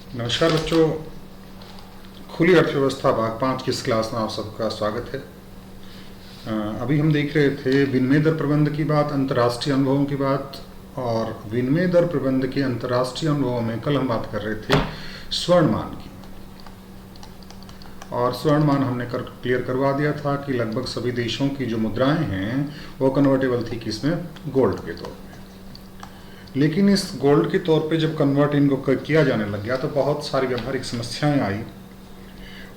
नमस्कार बच्चों, खुली अर्थव्यवस्था भाग 5 की इस क्लास में आप सबका स्वागत है। अभी हम देख रहे थे विनिमय दर प्रबंध की बात, अंतर्राष्ट्रीय अनुभवों की बात, और विनिमय दर प्रबंध के अंतर्राष्ट्रीय अनुभवों में कल हम बात कर रहे थे स्वर्णमान की। और स्वर्णमान हमने क्लियर करवा दिया था कि लगभग सभी देशों की जो मुद्राएं हैं वो कन्वर्टेबल थी किसमें, गोल्ड के तौर पे। लेकिन इस गोल्ड के तौर पे जब कन्वर्ट इनको किया जाने लग गया तो बहुत सारी व्यावहारिक समस्याएं आई,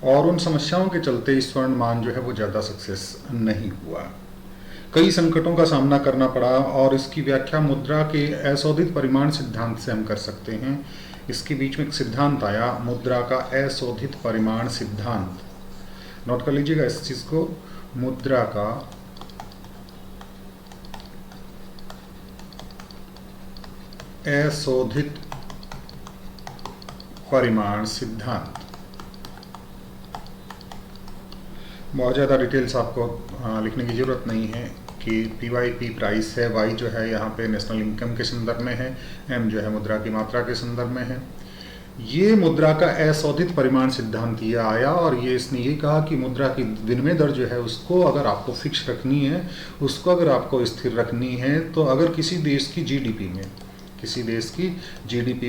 और उन समस्याओं के चलते इस स्वर्ण मान जो है वो ज़्यादा सक्सेस नहीं हुआ। कई संकटों का सामना करना पड़ा, और इसकी व्याख्या मुद्रा के अशोधित परिमाण सिद्धांत से हम कर सकते हैं। इसके बीच में एक सिद्धांत आया, मुद्रा का अशोधित परिमाण सिद्धांत। नोट कर लीजिएगा इस चीज़ को, मुद्रा का अशोधित परिमाण सिद्धांत। बहुत ज़्यादा डिटेल्स आपको लिखने की ज़रूरत नहीं है कि PYP प्राइस है, Y जो है यहाँ पे नेशनल इनकम के संदर्भ में है, M जो है मुद्रा की मात्रा के संदर्भ में है। ये मुद्रा का अशोधित परिमाण सिद्धांत ये आया, और ये इसने ये कहा कि मुद्रा की विनिमय दर जो है उसको अगर आपको फिक्स रखनी है, उसको अगर आपको स्थिर रखनी है, तो अगर किसी देश की GDP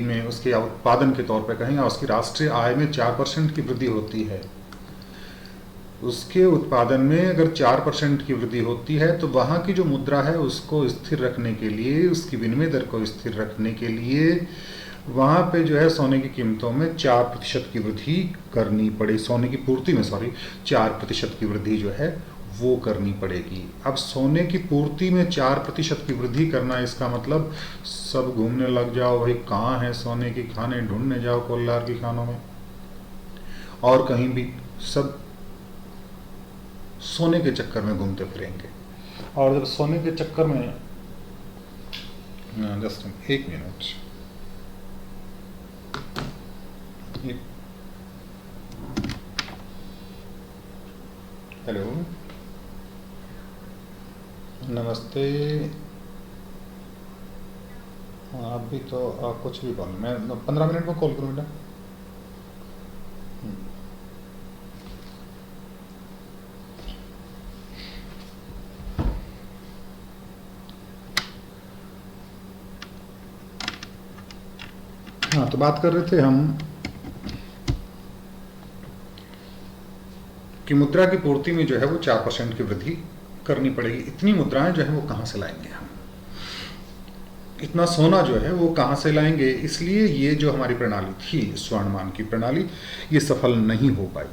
में उसके उत्पादन के तौर पर कहें या उसकी राष्ट्रीय आय में 4% की वृद्धि होती है, उसके उत्पादन में अगर 4% की वृद्धि होती है, तो वहाँ की जो मुद्रा है उसको स्थिर रखने के लिए, उसकी विनिमय दर को स्थिर रखने के लिए वहाँ पे जो है सोने की कीमतों में 4% की वृद्धि करनी पड़े, सोने की पूर्ति में 4% की वृद्धि जो है वो करनी पड़ेगी। अब सोने की पूर्ति में 4% की वृद्धि करना, इसका मतलब सब घूमने लग जाओ भाई, कहाँ है सोने की खाने, ढूंढने जाओ कोल्हार की खानों में और कहीं भी, सब सोने के चक्कर में घूमते फिरेंगे। और जब सोने के चक्कर में, जस्ट एक मिनट, हेलो, नमस्ते। आप भी तो कुछ भी बोलो, मैं 15 मिनट में कॉल करूँ बेटा। हाँ, तो बात कर रहे थे हम कि मुद्रा की पूर्ति में जो है वो 4% की वृद्धि करनी पड़ेगी। इतनी मुद्राएं जो है वो कहाँ से लाएंगे हम, इतना सोना जो है वो कहाँ से लाएंगे। इसलिए ये जो हमारी प्रणाली थी, स्वर्णमान की प्रणाली, ये सफल नहीं हो पाई।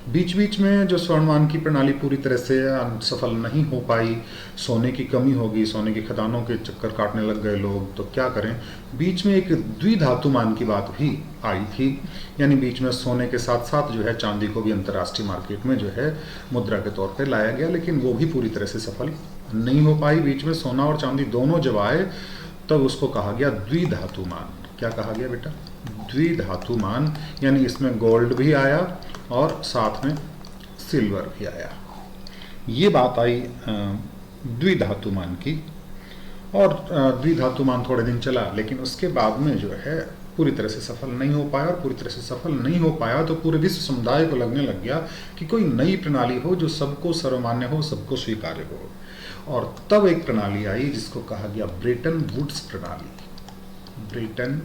बीच बीच में जो स्वर्णमान की प्रणाली पूरी तरह से सफल नहीं हो पाई, सोने की कमी होगी, सोने की खदानों के चक्कर काटने लग गए लोग, तो क्या करें। बीच में एक द्विधातुमान की बात भी आई थी, यानी बीच में सोने के साथ साथ जो है चांदी को भी अंतर्राष्ट्रीय मार्केट में जो है मुद्रा के तौर पर लाया गया, लेकिन वो भी पूरी तरह से सफल नहीं हो पाई। बीच में सोना और चांदी दोनों जब आए तब उसको कहा गया द्विधातुमान। क्या कहा गया बेटा, द्विधातुमान, यानी इसमें गोल्ड भी आया और साथ में सिल्वर भी आया। ये बात आई द्विधातुमान की, और द्विधातुमान थोड़े दिन चला, लेकिन उसके बाद में जो है पूरी तरह से सफल नहीं हो पाया। और पूरी तरह से सफल नहीं हो पाया तो पूरे विश्व समुदाय को लगने लग गया कि कोई नई प्रणाली हो जो सबको सर्वमान्य हो, सबको स्वीकार्य हो। और तब एक प्रणाली आई जिसको कहा गया ब्रेटन वुड्स प्रणाली। ब्रेटन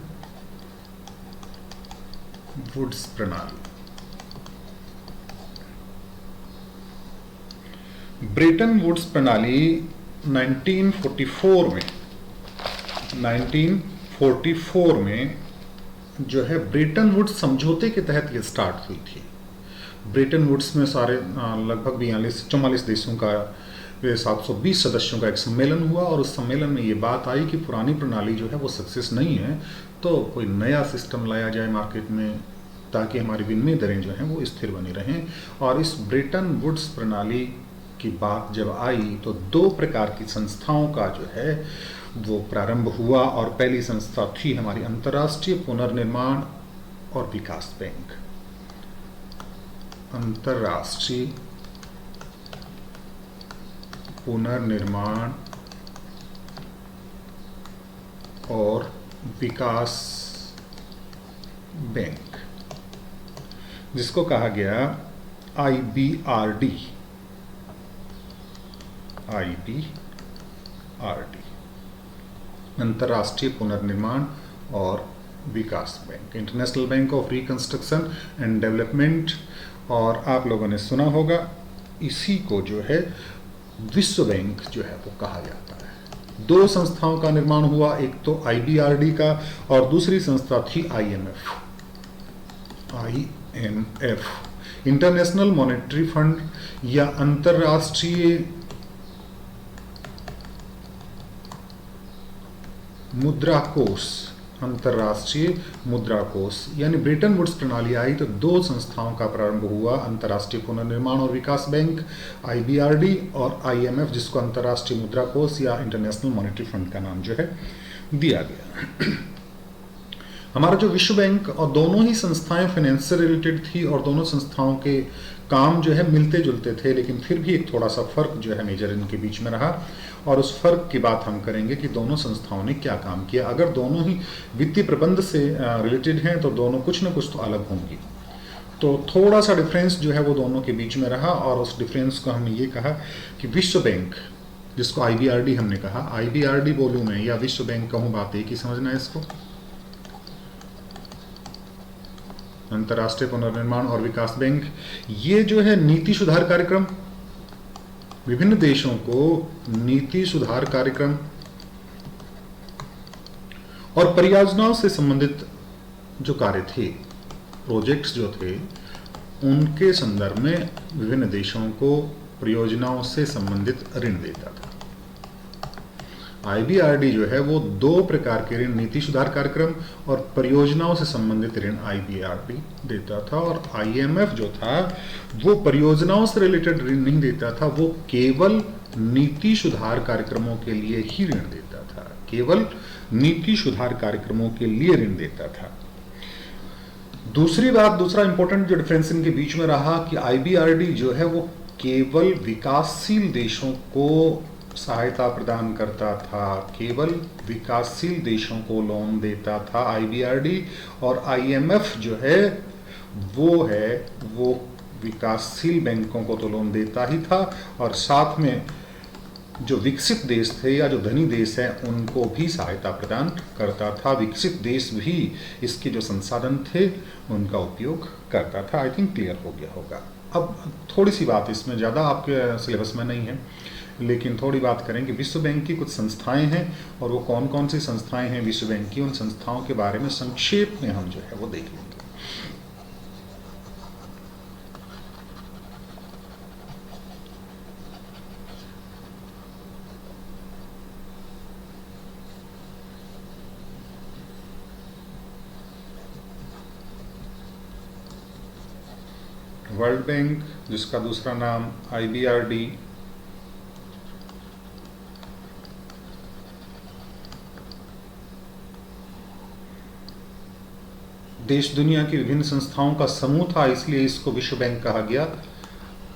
वुड्स प्रणाली। ब्रेटन वुड्स प्रणाली 1944 में जो है ब्रेटन वुड्स समझौते के तहत ये स्टार्ट हुई थी। ब्रेटन वुड्स में सारे लगभग 44 देशों का 720 सदस्यों का एक सम्मेलन हुआ, और उस सम्मेलन में ये बात आई कि पुरानी प्रणाली जो है वो सक्सेस नहीं है, तो कोई नया सिस्टम लाया जाए मार्केट में ताकि हमारी विनिमय दरें जो हैं वो स्थिर बनी रहें। और इस ब्रेटन वुड्स प्रणाली की बात जब आई तो 2 प्रकार की संस्थाओं का जो है वो प्रारंभ हुआ, और पहली संस्था थी हमारी अंतर्राष्ट्रीय पुनर्निर्माण और विकास बैंक। अंतर्राष्ट्रीय पुनर्निर्माण और विकास बैंक, जिसको कहा गया IBRD, अंतर्राष्ट्रीय पुनर्निर्माण और विकास bank, international bank of reconstruction and development. और आप लोगों ने सुना होगा इसी को जो है विश्व बैंक जो है वो कहा जाता है। दो संस्थाओं का निर्माण हुआ, एक तो IBRD का और दूसरी संस्था थी IMF, इंटरनेशनल मॉनेटरी फंड या अंतर्राष्ट्रीय मुद्रा कोष, अंतर्राष्ट्रीय मुद्रा कोष। यानी ब्रेटन वुड्स प्रणाली आई तो दो संस्थाओं का प्रारंभ हुआ, अंतर्राष्ट्रीय पुनर्निर्माण और विकास बैंक IBRD और IMF, जिसको अंतर्राष्ट्रीय मुद्रा कोष या इंटरनेशनल मॉनेटरी फंड का नाम जो है दिया गया। हमारा जो विश्व बैंक, और दोनों ही संस्थाएं फाइनेंस से रिलेटेड थी और दोनों संस्थाओं के काम जो है मिलते जुलते थे, लेकिन फिर भी एक थोड़ा सा फर्क जो है मेजर इनके बीच में रहा, और उस फर्क की बात हम करेंगे कि दोनों संस्थाओं ने क्या काम किया। अगर दोनों ही वित्तीय प्रबंध से रिलेटेड हैं तो दोनों कुछ न कुछ तो अलग होंगी, तो थोड़ा सा डिफरेंस जो है वो दोनों के बीच में रहा, और उस डिफरेंस को हमने ये कहा कि विश्व बैंक, जिसको IBRD हमने कहा, IBRD बोलूँ मैं या विश्व बैंक कहूँ, बात एक ही समझना है इसको, अंतर्राष्ट्रीय पुनर्निर्माण और विकास बैंक, ये जो है नीति सुधार कार्यक्रम, विभिन्न देशों को नीति सुधार कार्यक्रम और परियोजनाओं से संबंधित जो कार्य थे, प्रोजेक्ट्स जो थे, उनके संदर्भ में विभिन्न देशों को परियोजनाओं से संबंधित ऋण देता था। IBRD जो है वो दो प्रकार के ऋण, नीति सुधार कार्यक्रम और परियोजनाओं से संबंधित ऋण IBRD देता था, और IMF जो था वो परियोजनाओं से रिलेटेड ऋण नहीं देता था, वो केवल नीति सुधार कार्यक्रमों के लिए ही ऋण देता था, केवल नीति सुधार कार्यक्रमों के लिए ऋण देता था। दूसरी बात, दूसरा इंपॉर्टेंट जो डिफरेंस इनके बीच में रहा कि IBRD जो है वो केवल विकासशील देशों को सहायता प्रदान करता था, केवल विकासशील देशों को लोन देता था IBRD, और IMF जो है वो विकासशील बैंकों को तो लोन देता ही था, और साथ में जो विकसित देश थे या जो धनी देश हैं उनको भी सहायता प्रदान करता था। विकसित देश भी इसके जो संसाधन थे उनका उपयोग करता था। आई थिंक क्लियर हो गया होगा। अब थोड़ी सी बात, इसमें ज़्यादा आपके सिलेबस में नहीं है, लेकिन थोड़ी बात करें कि विश्व बैंक की कुछ संस्थाएं हैं, और वो कौन कौन सी संस्थाएं हैं विश्व बैंक की, उन संस्थाओं के बारे में संक्षेप में हम जो है वो देख लेंगे। वर्ल्ड बैंक, जिसका दूसरा नाम IBRD, देश दुनिया की विभिन्न संस्थाओं का समूह था, इसलिए इसको विश्व बैंक कहा गया।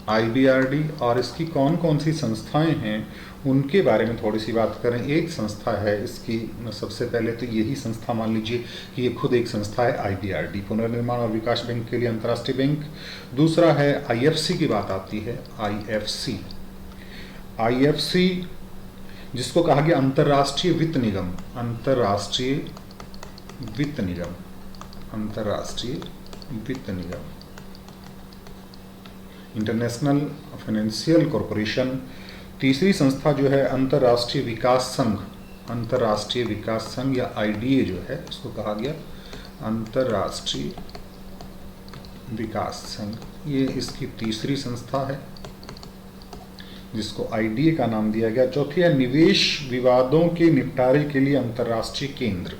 IBRD, और इसकी कौन कौन सी संस्थाएं हैं उनके बारे में थोड़ी सी बात करें। एक संस्था है इसकी, सबसे पहले तो यही संस्था मान लीजिए कि ये खुद एक संस्था है, IBRD, पुनर्निर्माण और विकास बैंक के लिए अंतर्राष्ट्रीय बैंक। दूसरा है IFC की बात आती है, IFC जिसको कहा गया अंतर्राष्ट्रीय वित्त निगम, अंतर्राष्ट्रीय वित्त निगम, इंटरनेशनल फाइनेंशियल कॉरपोरेशन। तीसरी संस्था जो है अंतर्राष्ट्रीय विकास संघ या IDA जो है उसको कहा गया अंतर्राष्ट्रीय विकास संघ, ये इसकी तीसरी संस्था है जिसको IDA का नाम दिया गया। चौथी है निवेश विवादों के निपटारे के लिए अंतर्राष्ट्रीय केंद्र,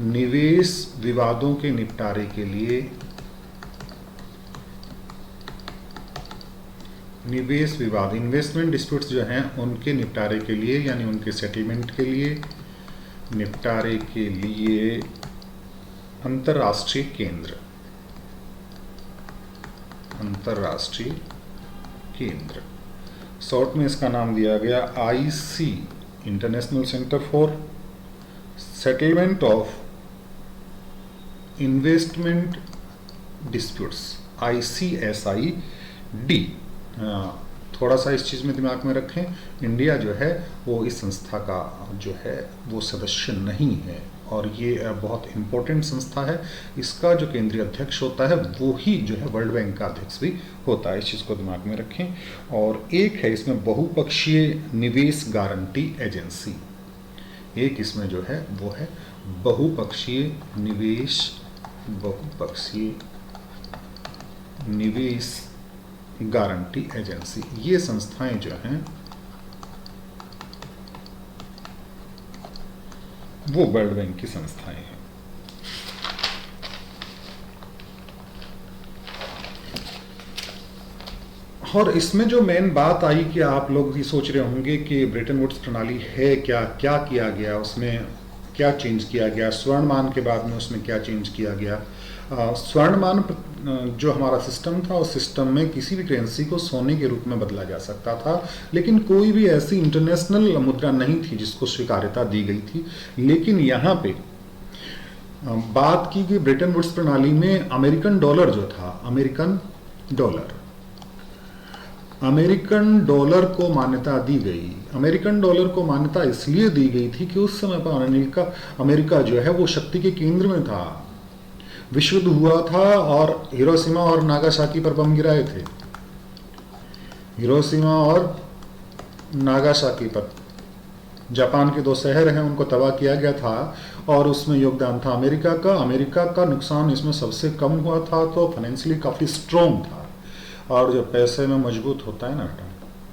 निवेश विवादों के निपटारे के लिए, निवेश विवाद, इन्वेस्टमेंट डिस्प्यूट्स जो हैं उनके निपटारे के लिए, यानी उनके सेटलमेंट के लिए, निपटारे के लिए अंतर्राष्ट्रीय केंद्र, अंतर्राष्ट्रीय केंद्र। शॉर्ट में इसका नाम दिया गया IC, international centre for settlement of investment disputes, ICSID। थोड़ा सा इस चीज़ में दिमाग में रखें, इंडिया जो है वो इस संस्था का जो है वो सदस्य नहीं है, और ये बहुत इम्पोर्टेंट संस्था है। इसका जो केंद्रीय अध्यक्ष होता है वो ही जो है वर्ल्ड बैंक का अध्यक्ष भी होता है, इस चीज़ को दिमाग में रखें। और एक है इसमें बहुपक्षीय निवेश गारंटी एजेंसी, एक इसमें जो है वो है बहुपक्षीय निवेश गारंटी एजेंसी। ये संस्थाएं जो हैं वो वर्ल्ड बैंक की संस्थाएं हैं। और इसमें जो मेन बात आई कि आप लोग भी सोच रहे होंगे कि ब्रेटन वुड्स प्रणाली है क्या, क्या किया गया, उसमें क्या चेंज किया गया, स्वर्णमान के बाद में उसमें क्या चेंज किया गया। स्वर्णमान जो हमारा सिस्टम था, उस सिस्टम में किसी भी करेंसी को सोने के रूप में बदला जा सकता था, लेकिन कोई भी ऐसी इंटरनेशनल मुद्रा नहीं थी जिसको स्वीकार्यता दी गई थी। लेकिन यहाँ पे बात की कि ब्रेटन वुड्स प्रणाली में अमेरिकन डॉलर जो था, अमेरिकन डॉलर को मान्यता दी गई। अमेरिकन डॉलर को मान्यता इसलिए दी गई थी कि उस समय पर अमेरिका जो है वो शक्ति के केंद्र में था। विश्व युद्ध हुआ था और हिरोशिमा और नागासाकी पर बम गिराए थे। हिरोशिमा और नागासाकी पर जापान के 2 शहर हैं, उनको तबाह किया गया था, और उसमें योगदान था अमेरिका का। अमेरिका का नुकसान इसमें सबसे कम हुआ था, तो फाइनेंशियली काफ़ी स्ट्रॉन्ग था। और जो पैसे में मजबूत होता है ना,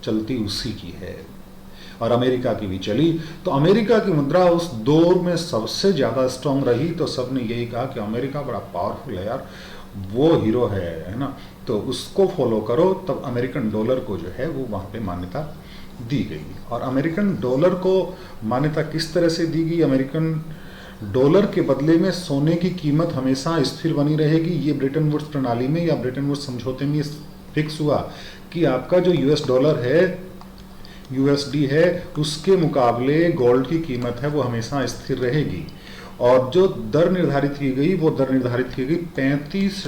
चलती उसी की है, और अमेरिका की भी चली। तो अमेरिका की मुद्रा उस दौर में सबसे ज़्यादा स्ट्रांग रही। तो सबने यही कहा कि अमेरिका बड़ा पावरफुल है यार, वो हीरो है ना, तो उसको फॉलो करो। तब अमेरिकन डॉलर को जो है वो वहाँ पे मान्यता दी गई। और अमेरिकन डॉलर को मान्यता किस तरह से दी गई? अमेरिकन डॉलर के बदले में सोने की कीमत हमेशा स्थिर बनी रहेगी। ये ब्रेटन वुड्स प्रणाली में या ब्रेटन वुड्स समझौते में फिक्स हुआ कि आपका जो US डॉलर है, USD है, उसके मुकाबले गोल्ड की कीमत है वो हमेशा स्थिर रहेगी। और जो दर निर्धारित की गई, वो दर निर्धारित की गई $35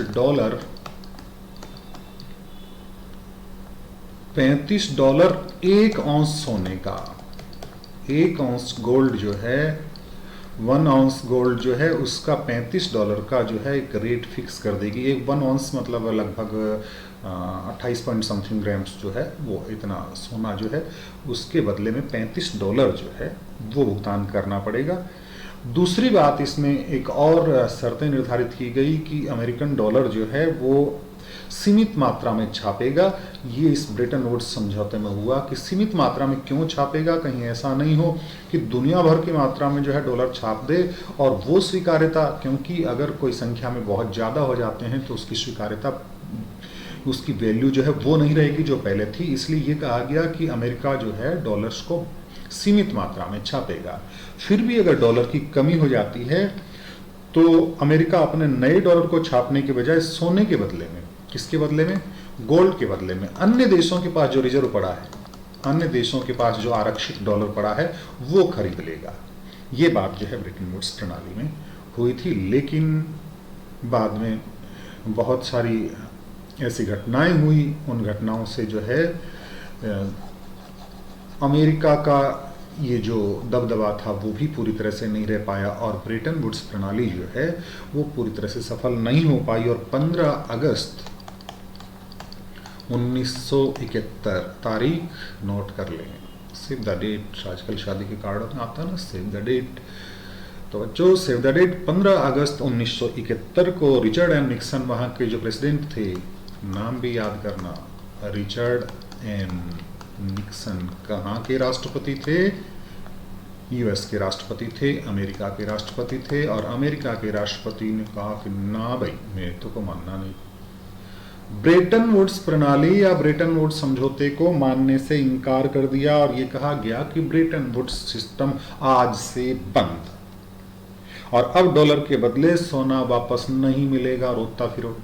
1 औंस सोने का। 1 औंस गोल्ड जो है, 1 औंस गोल्ड जो है उसका $35 का जो है एक रेट फिक्स कर देगी। एक 1 औंस मतलब लगभग 28 पॉइंट समथिंग ग्राम्स जो है, वो इतना सोना जो है उसके बदले में $35 जो है वो भुगतान करना पड़ेगा। दूसरी बात, इसमें एक और शर्तें निर्धारित की गई कि अमेरिकन डॉलर जो है वो सीमित मात्रा में छापेगा। ये इस ब्रेटन वुड्स समझौते में हुआ कि सीमित मात्रा में क्यों छापेगा, कहीं ऐसा नहीं हो कि दुनिया भर की मात्रा में जो है डॉलर छाप दे और वो स्वीकार्यता, क्योंकि अगर कोई संख्या में बहुत ज़्यादा हो जाते हैं तो उसकी स्वीकार्यता, उसकी वैल्यू जो है वो नहीं रहेगी जो पहले थी। इसलिए ये कहा गया कि अमेरिका जो है डॉलर्स को सीमित मात्रा में छापेगा। फिर भी अगर डॉलर की कमी हो जाती है तो अमेरिका अपने नए डॉलर को छापने के बजाय सोने के बदले में, किसके बदले में? गोल्ड के बदले में अन्य देशों के पास जो रिजर्व पड़ा है, अन्य देशों के पास जो आरक्षित डॉलर पड़ा है वो खरीद लेगा। ये बात जो है ब्रेटन वुड्स प्रणाली में हुई थी। लेकिन बाद में बहुत सारी ऐसी घटनाएं हुई, उन घटनाओं से जो है अमेरिका का ये जो दबदबा था वो भी पूरी तरह से नहीं रह पाया और ब्रेटन वुड्स प्रणाली जो है वो पूरी तरह से सफल नहीं हो पाई। और 15 अगस्त 1971, तारीख नोट कर लें, सेव द डेट, आजकल शादी के कार्ड में आता है ना सेव द डेट, तो बच्चों सेव द डेट 15 अगस्त 1971 को रिचर्ड एम निक्सन, वहाँ के जो प्रेसिडेंट थे, नाम भी याद करना, रिचर्ड एम निक्सन कहाँ के राष्ट्रपति थे? US के राष्ट्रपति थे, अमेरिका के राष्ट्रपति थे। और अमेरिका के राष्ट्रपति ने कहा कि ना भाई, मैं तो को मानना नहीं, ब्रेटन वुड्स प्रणाली या ब्रेटन वुड्स समझौते को मानने से इनकार कर दिया। और ये कहा गया कि ब्रेटन वुड्स सिस्टम आज से बंद, और अब डॉलर के बदले सोना वापस नहीं मिलेगा। रोता फिरो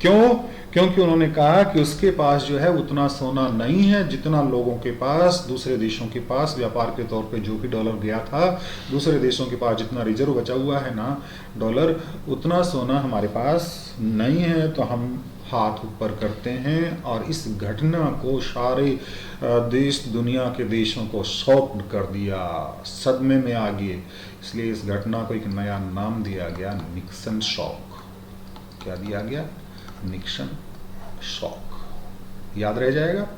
क्यों? क्योंकि उन्होंने कहा कि उसके पास जो है उतना सोना नहीं है जितना लोगों के पास, दूसरे देशों के पास व्यापार के तौर पे जो भी डॉलर गया था, दूसरे देशों के पास जितना रिजर्व बचा हुआ है ना डॉलर, उतना सोना हमारे पास नहीं है। तो हम हाथ ऊपर करते हैं और इस घटना को सारे देश, दुनिया के देशों को शॉक्ड कर दिया, सदमे में आ गए। इसलिए इस घटना को एक नया नाम दिया गया, निक्सन शॉक। क्या दिया गया? Nixon shock. याद रह जाएगा?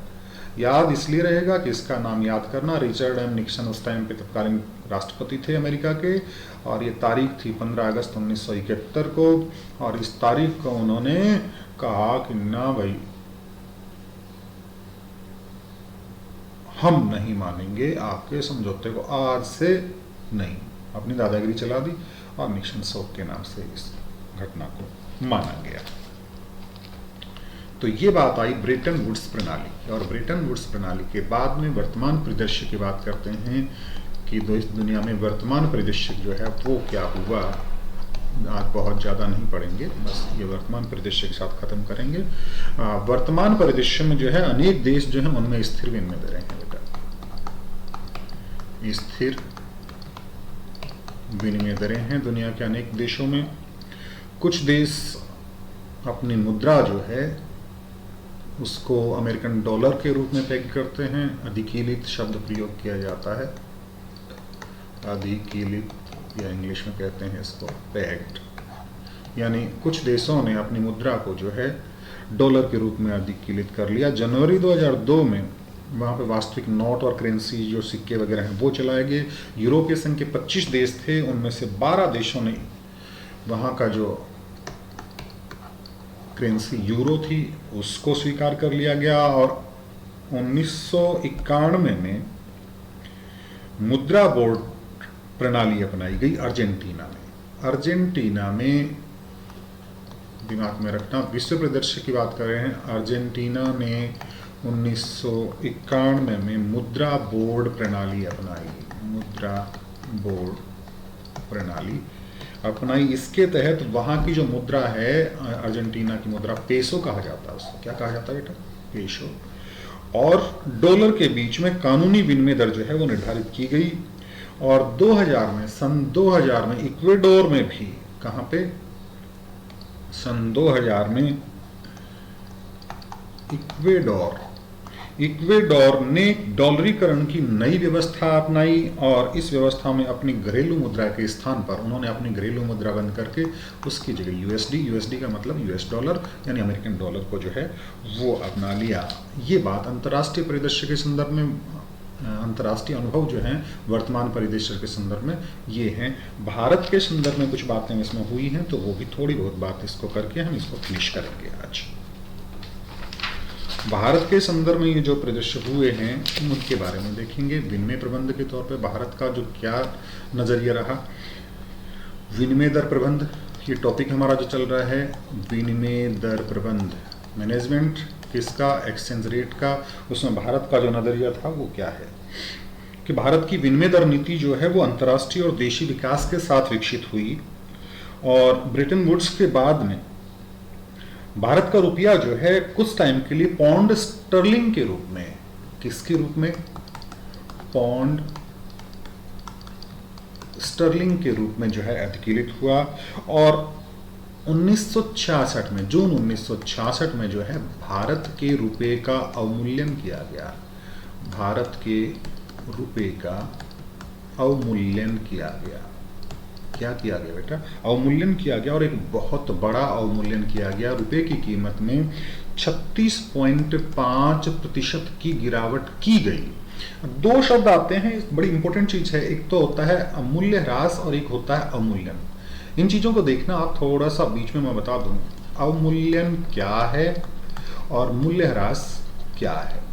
याद इसलिए रहेगा कि इसका नाम याद करना, रिचर्ड एम निक्सन उस टाइम पे तत्कालीन राष्ट्रपति थे अमेरिका के, और ये तारीख थी 15 अगस्त 1971 को। और इस तारीख को उन्होंने कहा कि ना भाई, हम नहीं मानेंगे आपके समझौते को, आज से नहीं। अपनी दादागिरी चला दी और निक्सन शॉक के नाम से इस घटना को माना गया। तो ये बात आई ब्रेटन वुड्स प्रणाली की। और ब्रेटन वुड्स प्रणाली के बाद में वर्तमान परिदृश्य की बात करते हैं कि दुनिया में वर्तमान परिदृश्य जो है वो क्या हुआ। आज बहुत ज़्यादा नहीं पढ़ेंगे, बस ये वर्तमान परिदृश्य के साथ खत्म करेंगे। वर्तमान परिदृश्य में जो है अनेक देश जो है उनमें स्थिर विनिमय दरें हैं बेटा, स्थिर विनिमय दरें हैं दुनिया के अनेक देशों में। कुछ देश अपनी मुद्रा जो है उसको अमेरिकन डॉलर के रूप में पेग करते हैं। अधिकीलित शब्द प्रयोग किया जाता है, अधिकीलित, या इंग्लिश में कहते हैं इसको पेग्ड। यानी कुछ देशों ने अपनी मुद्रा को जो है डॉलर के रूप में अधिकीलित कर लिया। जनवरी 2002 में वहाँ पे वास्तविक नोट और करेंसी जो सिक्के वगैरह हैं वो चलाए गए। यूरोपीय संघ के 25 देश थे, उनमें से 12 देशों ने वहाँ का जो करेंसी यूरो थी उसको स्वीकार कर लिया गया। और 1991 में मुद्रा बोर्ड प्रणाली अपनाई गई अर्जेंटीना में। अर्जेंटीना में, दिमाग में रखना, विश्व परिदृश्य की बात कर रहे हैं, अर्जेंटीना ने 1991 में मुद्रा बोर्ड प्रणाली अपनाई। मुद्रा बोर्ड प्रणाली अपनाई। इसके तहत वहाँ की जो मुद्रा है, अर्जेंटीना की मुद्रा, पेसो कहा जाता है उसको। क्या कहा जाता है बेटा? पेसो। और डॉलर के बीच में कानूनी विनिमय दर जो है वो निर्धारित की गई। और 2000 में, सन 2000 में इक्वेडोर में भी, कहाँ पे? सन 2000 में इक्वेडोर ने डॉलरीकरण की नई व्यवस्था अपनाई। और इस व्यवस्था में अपनी घरेलू मुद्रा के स्थान पर उन्होंने अपनी घरेलू मुद्रा बंद करके उसकी जगह यूएसडी का मतलब यूएस डॉलर यानी अमेरिकन डॉलर को जो है वो अपना लिया। ये बात अंतर्राष्ट्रीय परिदृश्य के संदर्भ में, अंतर्राष्ट्रीय अनुभव जो हैं वर्तमान परिदृश्य के संदर्भ में ये हैं। भारत के संदर्भ में कुछ बातें इसमें हुई हैं, तो वो भी थोड़ी बहुत बात इसको करके हम इसको फिनिश करेंगे आज। भारत के संदर्भ में ये जो परिदृश्य हुए हैं उनके बारे में देखेंगे। विनिमय प्रबंध के तौर पे भारत का जो क्या नजरिया रहा, विनिमय दर प्रबंध, ये टॉपिक हमारा जो चल रहा है, विनिमय दर प्रबंध, मैनेजमेंट किसका? एक्सचेंज रेट का। उसमें भारत का जो नजरिया था वो क्या है कि भारत की विनिमय दर नीति जो है वो अंतर्राष्ट्रीय और देशी विकास के साथ विकसित हुई। और ब्रेटन वुड्स के बाद में भारत का रुपया जो है कुछ टाइम के लिए पौंड स्टर्लिंग के रूप में, किसके रूप में? पौंड स्टर्लिंग के रूप में जो है अधिकीलित हुआ। और 1966 में, जून 1966 में जो है भारत के रुपए का अवमूल्यन किया गया। भारत के रुपए का अवमूल्यन किया गया। क्या किया गया बेटा? अवमूल्यन किया गया, और एक बहुत बड़ा अवमूल्यन किया गया। रुपए की कीमत में 36.5% की गिरावट की गई। दो शब्द आते हैं, बड़ी इंपॉर्टेंट चीज है। एक तो होता है मूल्य ह्रास और एक होता है अवमूल्यन। इन चीजों को देखना आप थोड़ा सा बीच में मैं बता दूं। अवमूल्यन क्या है और मूल्य ह्रास क्या है।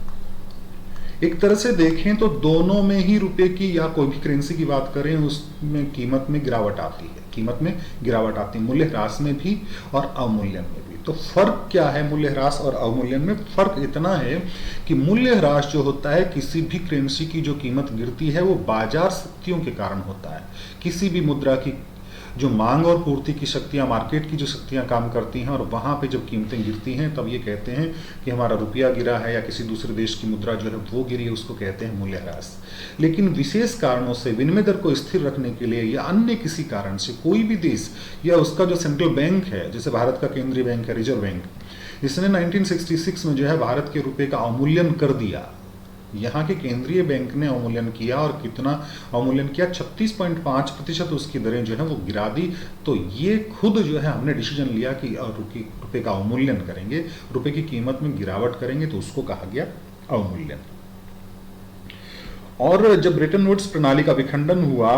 एक तरह से देखें तो दोनों में ही रुपए की या कोई भी करेंसी की बात करें उसमें कीमत में गिरावट आती है, कीमत में गिरावट आती है, मूल्य ह्रास में भी और अवमूल्यन में भी। तो फर्क क्या है मूल्य ह्रास और अवमूल्यन में? फर्क इतना है कि मूल्य ह्रास जो होता है, किसी भी करेंसी की जो कीमत गिरती है वो बाजार शक्तियों के कारण होता है। किसी भी मुद्रा की जो मांग और पूर्ति की शक्तियाँ, मार्केट की जो शक्तियाँ काम करती हैं, और वहाँ पे जब कीमतें गिरती हैं तब ये कहते हैं कि हमारा रुपया गिरा है या किसी दूसरे देश की मुद्रा जो है वो गिरी है, उसको कहते हैं मूल्यह्रास। लेकिन विशेष कारणों से विनिमय दर को स्थिर रखने के लिए या अन्य किसी कारण से कोई भी देश या उसका जो सेंट्रल बैंक है, जैसे भारत का केंद्रीय बैंक है रिजर्व बैंक, इसने 1966 में जो है भारत के रुपए का अवमूल्यन कर दिया। यहाँ के केंद्रीय बैंक ने अवमूल्यन किया, और कितना अवमूल्यन किया, 36.5% उसकी दरें जो है वो गिरा दी। तो ये खुद जो है हमने डिसीजन लिया कि रुपए का अवमूल्यन करेंगे, रुपए की कीमत में गिरावट करेंगे, तो उसको कहा गया अवमूल्यन। और जब ब्रेटन वुड्स प्रणाली का विखंडन हुआ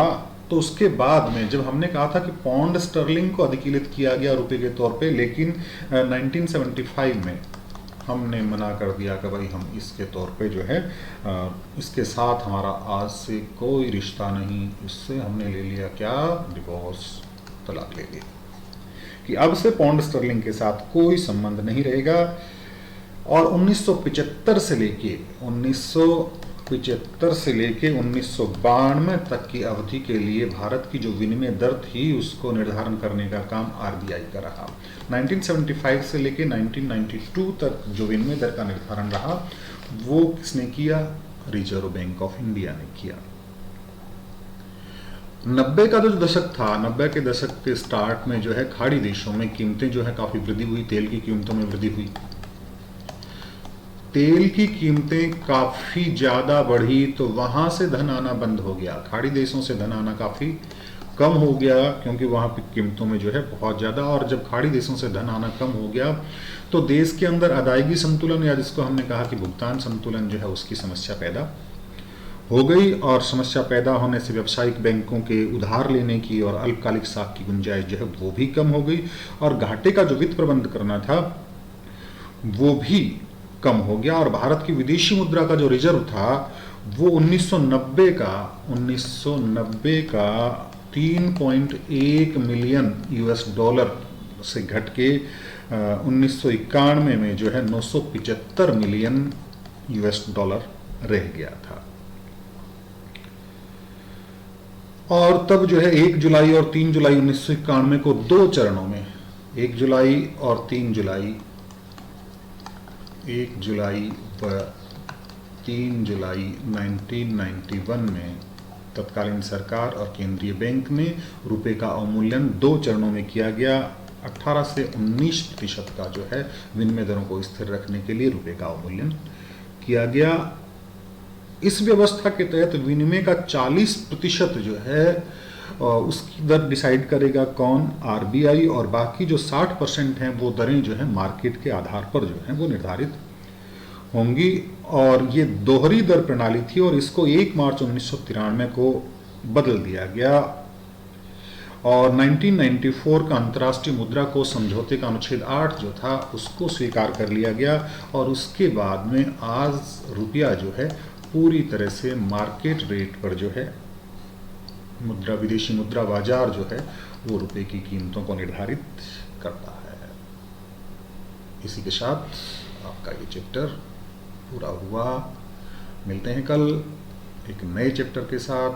तो उसके बाद में जब हमने कहा था कि पौंड स्टर्लिंग को अधिकृत किया गया रुपए के तौर पे, लेकिन 1975 में हमने मना कर दिया कि भाई हम इसके तौर पे जो है इसके साथ हमारा आज से कोई रिश्ता नहीं। इससे हमने ले लिया क्या, डिवोर्स, तलाक ले लिया कि अब से पौंड स्टर्लिंग के साथ कोई संबंध नहीं रहेगा। और 1975 से लेके 1992 तक की अवधि के लिए भारत की जो विनिमय दर थी उसको निर्धारण करने का काम आरबीआई का रहा। 1975 से लेके 1992 तक जो विनिमय दर का निर्धारण रहा वो किसने किया, रिजर्व बैंक ऑफ इंडिया ने किया। 90 का जो दशक था, 90 के दशक के स्टार्ट में जो है खाड़ी देशों में कीमतें जो है काफी वृद्धि हुई, तेल की कीमतों में वृद्धि हुई, तेल की कीमतें काफी ज्यादा बढ़ी, तो वहां से धन आना बंद हो गया, खाड़ी देशों से धन आना काफी कम हो गया, क्योंकि वहां पे कीमतों में जो है बहुत ज्यादा। और जब खाड़ी देशों से धन आना कम हो गया तो देश के अंदर अदायगी संतुलन, या जिसको हमने कहा कि भुगतान संतुलन जो है उसकी समस्या पैदा हो गई। और समस्या पैदा होने से व्यावसायिक बैंकों के उधार लेने की और अल्पकालिक साख की गुंजाइश जो है वो भी कम हो गई, और घाटे का जो वित्त प्रबंध करना था वो भी कम हो गया। और भारत की विदेशी मुद्रा का जो रिजर्व था वो 1990 का 3.1 मिलियन यूएस डॉलर से घट के 1991 में जो है 975 मिलियन यूएस डॉलर रह गया था। और तब जो है 1 जुलाई और 3 जुलाई 1991 को दो चरणों में, 1 जुलाई और 3 जुलाई, 1 जुलाई व 3 जुलाई 1991 में तत्कालीन सरकार और केंद्रीय बैंक ने रुपए का अवमूल्यन दो चरणों में किया गया। 18 से 19% का जो है विनिमय दरों को स्थिर रखने के लिए रुपए का अवमूल्यन किया गया। इस व्यवस्था के तहत विनिमय का 40% जो है उसकी दर डिसाइड करेगा कौन, आरबीआई, और बाकी जो 60% हैं वो दरें जो है मार्केट के आधार पर जो है वो निर्धारित होंगी। और ये दोहरी दर प्रणाली थी, और इसको 1 मार्च 1993 को बदल दिया गया। और 1994 का अंतर्राष्ट्रीय मुद्रा कोष समझौते का अनुच्छेद 8 जो था उसको स्वीकार कर लिया गया, और उसके बाद में आज रुपया जो है पूरी तरह से मार्केट रेट पर जो है मुद्रा, विदेशी मुद्रा बाजार जो है वो रुपए की कीमतों को निर्धारित करता है। इसी के साथ आपका ये चैप्टर पूरा हुआ। मिलते हैं कल एक नए चैप्टर के साथ।